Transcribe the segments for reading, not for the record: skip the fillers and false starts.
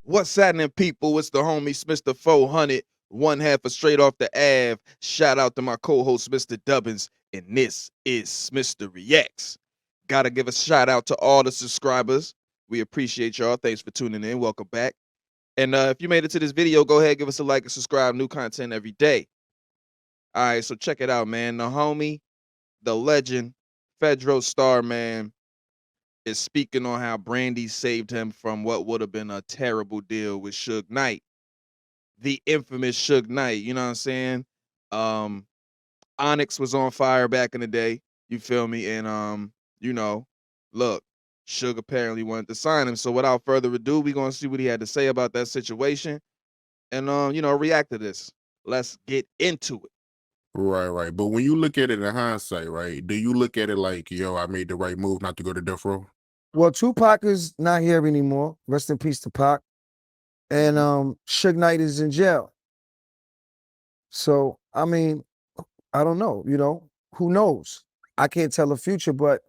What's happening, people? It's the homie Smitster 400, one half of Straight Off the Ave. Shout out to my co-host, Mr. Dubbins, and this is Smitster Reacts. Gotta give a shout out to all the subscribers. We appreciate y'all. Thanks for tuning in. Welcome back. And if you made it to this video, go ahead, give us a like and subscribe. New content every day. All right, so check it out, man. The homie, the legend, Fredro Starr, man, is speaking on how Brandy saved him from what would have been a terrible deal with Suge Knight, the infamous Suge Knight. You know what I'm saying? Um, Onyx was on fire back in the day. You feel me? And you know, look, Suge apparently wanted to sign him. So without further ado, we're gonna see what he had to say about that situation and react to this. Let's get into it. Right. But when you look at it in hindsight, right, do you look at it like, yo, I made the right move not to go to death row? Well, Tupac is not here anymore. Rest in peace, Tupac. And Suge Knight is in jail. So, I mean, I don't know, who knows? I can't tell the future, but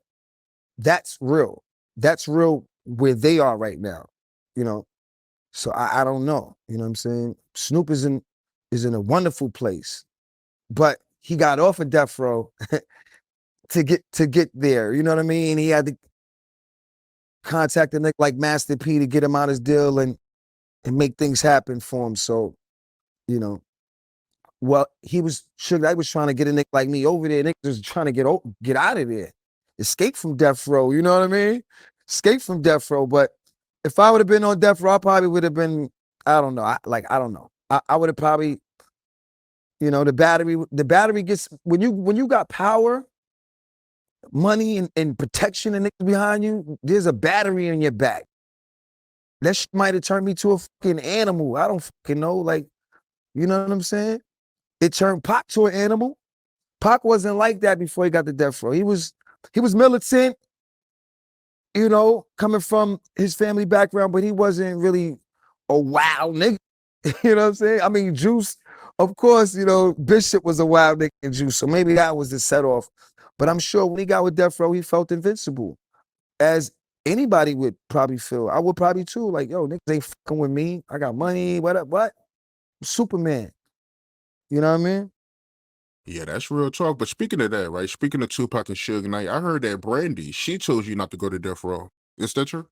that's real. That's real where they are right now, you know. So I don't know. You know what I'm saying? Snoop is in a wonderful place, but he got off of death row to get there. You know what I mean? He had to contact a nigga like Master P to get him out his deal and make things happen for him. So, well, Suge Knight was trying to get a nigga like me over there. Niggas was trying to get out of there, escape from death row. You know what I mean? Escape from death row. But if I would have been on death row, I probably would have been. I don't know. I don't know. I would have probably, the battery gets when you got power, money and protection and niggas behind you. There's a battery in your back. That shit might have turned me to a fucking animal. I don't fucking know. Like, you know what I'm saying? It turned Pac to an animal. Pac wasn't like that before he got the death row. He was militant, coming from his family background, but he wasn't really a wild nigga. You know what I'm saying? I mean, Juice, of course, Bishop was a wild nigga in Juice, so maybe that was the set off. But I'm sure when he got with death row, he felt invincible, as anybody would probably feel. I would probably too. Like, yo, niggas ain't fucking with me. I got money. What? Superman. You know what I mean? Yeah, that's real talk. But speaking of that, right, speaking of Tupac and Suge Knight, I heard that Brandy, she chose you not to go to death row. Is that true?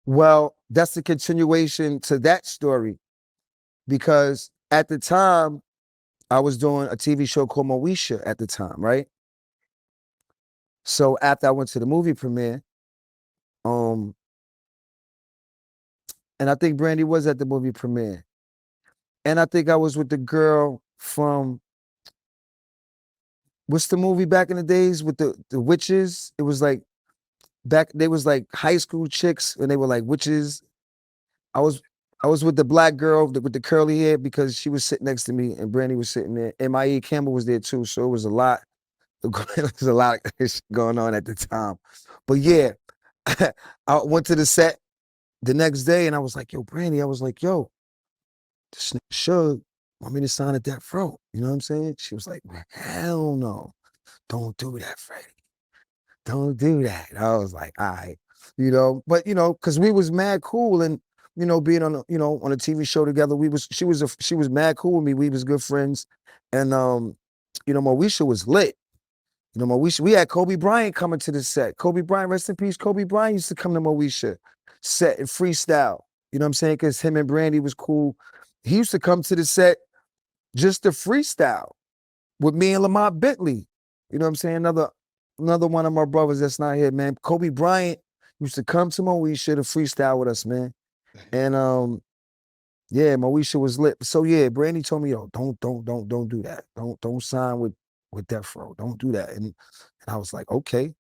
Well, that's the continuation to that story, because at the time, I was doing a TV show called Moesha at the time, right? So after I went to the movie premiere, and I think Brandy was at the movie premiere, and I think I was with the girl from, what's the movie back in the days with the witches? It was like they was like high school chicks and they were like witches. I was with the black girl with the curly hair because she was sitting next to me and Brandy was sitting there. And Maia Campbell was there too. So it was a lot. There was a lot of shit going on at the time. But yeah, I went to the set the next day and I was like, yo, Brandy, I was like, yo, this nigga Suge want me to sign a death row. You know what I'm saying? She was like, hell no. Don't do that, Freddie. Don't do that. I was like, all right. But because we was mad cool and being on on a TV show together, she was mad cool with me. We was good friends. And Moesha was lit. Moesha, we had Kobe Bryant coming to the set. Kobe Bryant, rest in peace. Kobe Bryant used to come to Moesha set and freestyle. You know what I'm saying? Because him and Brandy was cool. He used to come to the set just to freestyle with me and Lamont Bentley. You know what I'm saying? Another one of my brothers that's not here, man. Kobe Bryant used to come to Moesha to freestyle with us, man. And yeah, Moesha was lit. So yeah, Brandy told me, yo, don't do that. Don't sign with Death Row. Don't do that. And I was like, okay,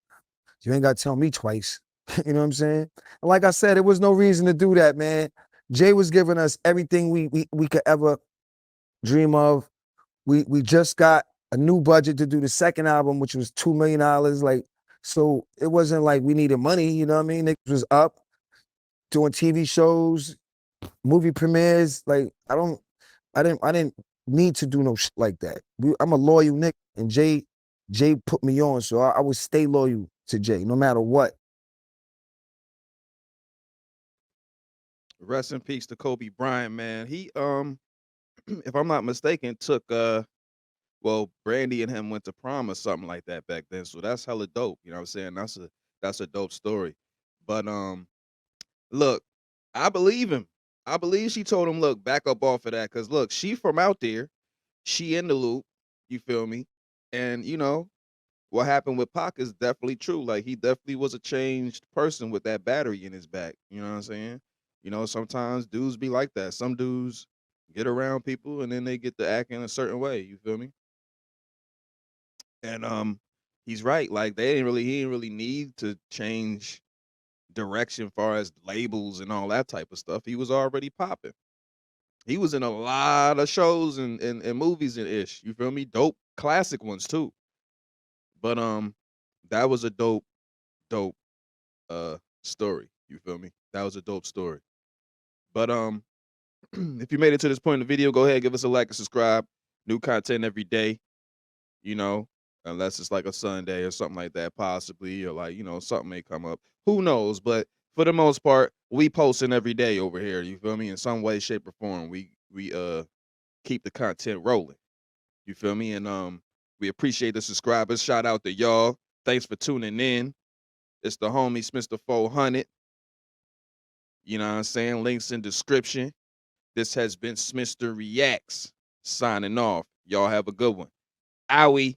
you ain't gotta tell me twice. You know what I'm saying? And like I said, there was no reason to do that, man. Jay was giving us everything we could ever dream of. We just got a new budget to do the second album, which was $2 million. Like, so it wasn't like we needed money, you know what I mean? Niggas was up doing TV shows, movie premieres. Like, I didn't need to do no shit like that. I'm a loyal nigga, and Jay put me on, so I would stay loyal to Jay no matter what. Rest in peace to Kobe Bryant, man. He if I'm not mistaken, took well, Brandy and him went to prom or something like that back then. So that's hella dope. You know what I'm saying? That's a dope story. But look, I believe him. I believe she told him, look, back up off of that. Cause look, she from out there. She in the loop. You feel me? And you know, what happened with Pac is definitely true. Like he definitely was a changed person with that battery in his back. You know what I'm saying? You know, sometimes dudes be like that. Some dudes get around people and then they get to act in a certain way. You feel me? And he's right. Like he didn't really need to change direction far as labels and all that type of stuff. He was already popping. He was in a lot of shows and movies and ish. You feel me? Dope classic ones too. But that was a dope story. You feel me? That was a dope story. But if you made it to this point in the video, go ahead, give us a like and subscribe. New content every day, you know, unless it's like a Sunday or something like that, possibly, or like, you know, something may come up. Who knows? But for the most part, we posting every day over here. You feel me? In some way, shape, or form. We keep the content rolling. You feel me? And we appreciate the subscribers. Shout out to y'all. Thanks for tuning in. It's the homie Smitster 400. You know what I'm saying? Links in description. This has been Smitster Reacts signing off. Y'all have a good one. Owie.